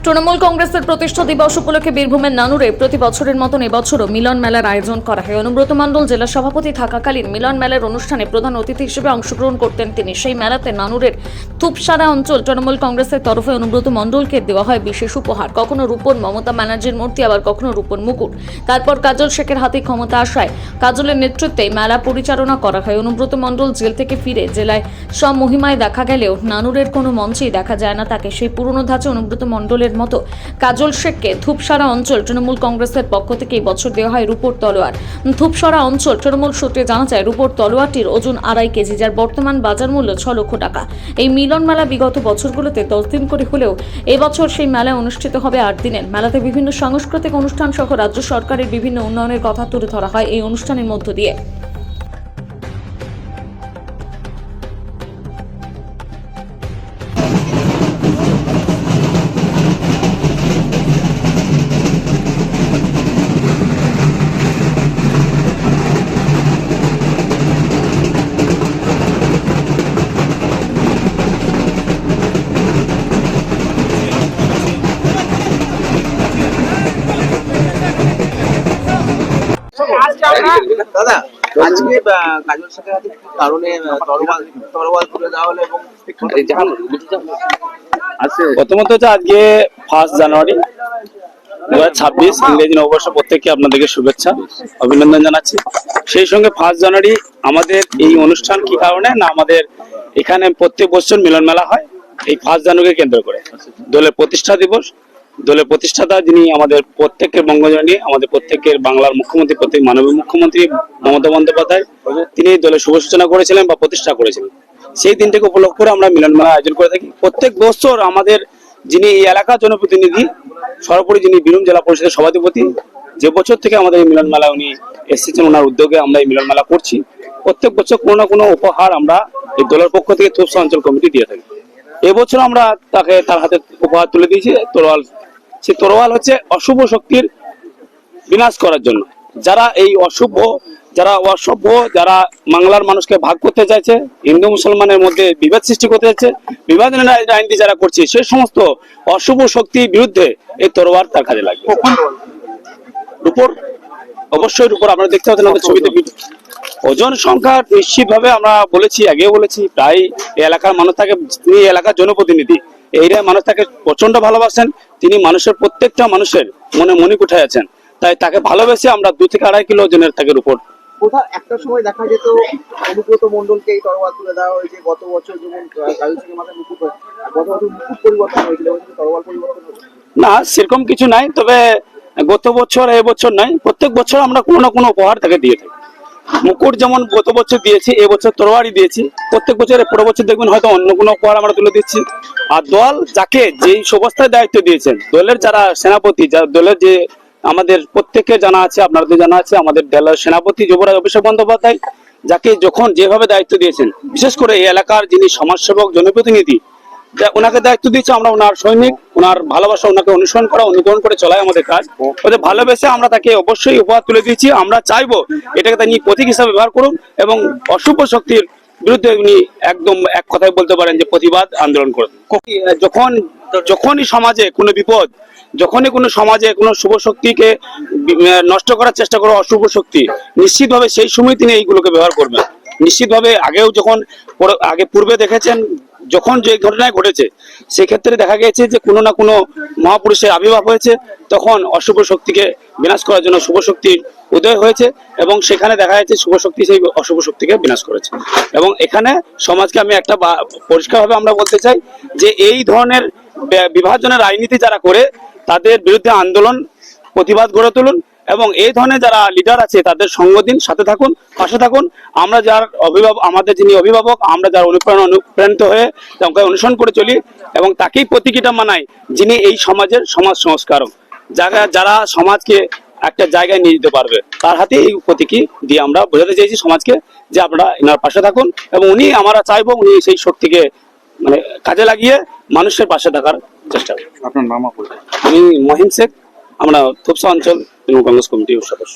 তৃণমূল কংগ্রেসের প্রতিষ্ঠা দিবস উপলক্ষে বীরভূমের নানুরে প্রতি বছরের মতন এবছরও মিলন মেলার আয়োজন করা হয়। অনুব্রত মণ্ডল জেলা সভাপতি থাকাকালীন মিলন মেলার অনুষ্ঠানে প্রধান অতিথি হিসেবে অংশগ্রহণ করতেন তিনি। সেই মেলাতে নানুরের থুপসারা অঞ্চল তৃণমূল কংগ্রেসের তরফে অনুব্রত মণ্ডলকে দেওয়া হয় বিশেষ উপহার, কখনো রূপোর মমতা ব্যানার্জির মূর্তি, আবার কখনো রূপোর মুকুট। তারপর কাজল শেখের হাতে ক্ষমতা আসায় কাজলের নেতৃত্বে মেলা পরিচালনা করা হয়। অনুব্রত মণ্ডল জেল থেকে ফিরে জেলায় সব মহিমায় দেখা গেলেও নানুরের কোনো মঞ্চেই দেখা যায় না তাকে। সেই পুরনো ধাঁচে অনুব্রত মণ্ডলের মতো কাজল শেখকে থুপসারা অঞ্চল তৃণমূল কংগ্রেসের পক্ষ থেকে এই বছর দেওয়া হয় রূপোর তলোয়ার। থুপসারা অঞ্চল তৃণমূল সূত্রে জানা যায় রূপোর তলোয়ারটির ওজন 2.5 কেজি, যার বর্তমান বাজার মূল্য 6 লক্ষ টাকা। এই মিলন মেলা বিগত বছরগুলোতে 10 দিন করে হলেও এবছর সেই মেলা অনুষ্ঠিত হবে 8 দিনের। মেলাতে বিভিন্ন সাংস্কৃতিক অনুষ্ঠান সহ রাজ্য সরকারের বিভিন্ন উন্নয়নের কথা তুলে ধরা হয় এই অনুষ্ঠানের মধ্য দিয়ে। দাদা, আজকে কাজল শেখের হাতে কি কারণে তরোয়াল তুলে দেওয়া হলো এবং প্রথমত হচ্ছে আজকে 1 জানুয়ারি 2026 ইংরেজি নববর্ষ। প্রত্যেককে আপনাদেরকে শুভেচ্ছা অভিনন্দন জানাচ্ছি। সেই সঙ্গে 1 জানুয়ারি আমাদের এই অনুষ্ঠান কি কারণে না, আমাদের এখানে প্রত্যেক বছর মিলন মেলা হয় এই 1 জানুয়ারিকে কেন্দ্র করে। দলের প্রতিষ্ঠা দিবস, দলের প্রতিষ্ঠাতা যিনি আমাদের প্রত্যেকের বঙ্গজননী, আমাদের প্রত্যেকের বাংলার মুখ্যমন্ত্রী, প্রত্যেক মাননীয় মুখ্যমন্ত্রী মমতা বন্দ্যোপাধ্যায়, তিনি দলের শুভ সূচনা করেছিলেন বা প্রতিষ্ঠা করেছিলেন। সেই দিনটাকে উপলক্ষ করে আমরা মিলন মেলা আয়োজন করে থাকি। প্রত্যেক বছর আমাদের যিনি এই এলাকার জনপ্রতিনিধি, সর্বোপরি যিনি বীরভূম জেলা পরিষদের সভাধিপতি, যে বছর থেকে আমাদের এই মিলন মেলা উনি এসেছেন, ওনার উদ্যোগে আমরা এই মিলন মেলা করছি। প্রত্যেক বছর কোনো না কোনো উপহার আমরা এই দলের পক্ষ থেকে থুপসা অঞ্চল কমিটি দিয়ে থাকি। এবছর আমরা তাকে তার হাতে উপহার তুলে দিয়েছি তরোয়াল। সে তরোয়াল হচ্ছে অশুভ শক্তির বিনাশ করার জন্য। যারা এই অশুভ, যারা অসভ্য, যারা বাংলার মানুষকে ভাগ করতে চাইছে, হিন্দু মুসলমানের মধ্যে বিভেদ সৃষ্টি করতে চাইছে, বিভাজনের রাজনীতি যারা করছে, সেই সমস্ত অশুভ শক্তির বিরুদ্ধে এই তরোয়াল তার কাজে লাগবে। রূপোর, অবশ্যই রূপোর আপনারা দেখতে পাচ্ছেন আমাদের ছবিতে। ওজন সংখ্যা নিশ্চিতভাবে আমরা বলেছি, আগেও বলেছি, প্রায় এই এলাকার মানুষ তাকে, তিনি এলাকার জনপ্রতিনিধি, এইরা মানুষ তাকে প্রচন্ড ভালোবাসেন। তিনি মানুষের প্রত্যেকটা মানুষের মনে মণিক উঠে আছেন, তাই তাকে ভালোবেসে আমরা 2 থেকে 2.5 কিলো ওজনের তাকে উপর। কোথাও একটা সময় দেখা যেত অনুব্রত মণ্ডলকে এই তরোয়াল তুলে দেওয়া হয়েছে। গত বছর যেমন কাজল শেখের মাথায় মুকুট হয়, গত বছর মুকুট পরিবর্তন হয়েছিল, তরোয়াল পরিবর্তন হয়েছে না, সেরকম কিছু নাই। তবে গত বছর এবছর নাই, প্রত্যেক বছর আমরা কোনো না কোনো উপহার তাকে দিয়ে থাকি। মুকুট যেমন গত বছর দিয়েছি, এবছর তরোয়ারই দিয়েছি। প্রত্যেক বছর পরের বছর দেখবেন হয়তো অন্য কোনো উপহার আমরা তুলে দিচ্ছি। আর দল যাকে যেই সমস্যায় দায়িত্ব দিয়েছেন, দলের যারা সেনাপতি, যারা দলের যে আমাদের প্রত্যেককে জানা আছে, আপনাদের জানা আছে, আমাদের দলের সেনাপতি যুবরাজ অভিষেক বন্দ্যোপাধ্যায় যাকে যখন যেভাবে দায়িত্ব দিয়েছেন, বিশেষ করে এই এলাকার যিনি সমাজসেবক জনপ্রতিনিধি, ওনাকে দায়িত্ব দিয়েছে। আমরা ওনার সৈনিক, ওনার ভালোবাসা, ওনাকে অনুসরণ করা, অনুকরণ করে চলাই আমাদের কাজ। ওদের ভালোবেসে আমরা তাকে অবশ্যই উপহার তুলে দিয়েছি। আমরা চাইবো এটাকে তিনি প্রতীক হিসাবে ব্যবহার করুন এবং অশুভ শক্তির বিরুদ্ধে উনি একদম এক কথায় বলতে পারেন যে প্রতিবাদ আন্দোলন করুন। যখনই সমাজে কোনো বিপদ, যখনই কোনো সমাজে কোনো শুভ শক্তিকে নষ্ট করার চেষ্টা করে অশুভ শক্তি, নিশ্চিতভাবে সেই সময় তিনি এইগুলোকে ব্যবহার করবেন। নিশ্চিতভাবে আগেও যখন পূর্বে দেখেছেন, যখন যে ঘটনায় ঘটেছে, সেক্ষেত্রে দেখা গেছে যে কোনো না কোনো মহাপুরুষের আবির্ভাব হয়েছে, তখন অশুভ শক্তিকে বিনাশ করার জন্য শুভ শক্তির উদয় হয়েছে এবং সেখানে দেখা যাচ্ছে শুভ শক্তি সেই অশুভ শক্তিকে বিনাশ করেছে। এবং এখানে সমাজকে আমি একটা পরিষ্কারভাবে আমরা বলতে চাই যে এই ধরনের বিভাজনের রাজনীতি যারা করে, তাদের বিরুদ্ধে আন্দোলন, প্রতিবাদ গড়ে তুলুন এবং এই ধরনের যারা লিডার আছে তাদের সঙ্গ দিন, সাথে থাকুন, পাশে থাকুন। আমরা যার অভিভাবক, আমাদের যিনি অভিভাবক, আমরা যার অনুপ্রাণিত হয়ে তাকে অনুসরণ করে চলি এবং তাকেই প্রতীকীটা মানাই যিনি এই সমাজের সমাজ সংস্কারক, যারা সমাজকে একটা জায়গায় নিয়ে যেতে পারবে, তার হাতে এই প্রতীকী দিয়ে আমরা বোঝাতে চাইছি সমাজকে যে আপনারা এনার পাশে থাকুন। এবং উনি, আমরা চাইবো উনি সেই শক্তিকে মানে কাজে লাগিয়ে মানুষের পাশে থাকার চেষ্টা করুন। আপনার নাম? আমি মহিম শেখ, আমরা থুপসা অঞ্চল তৃণমূল কংগ্রেস কমিটির সদস্য।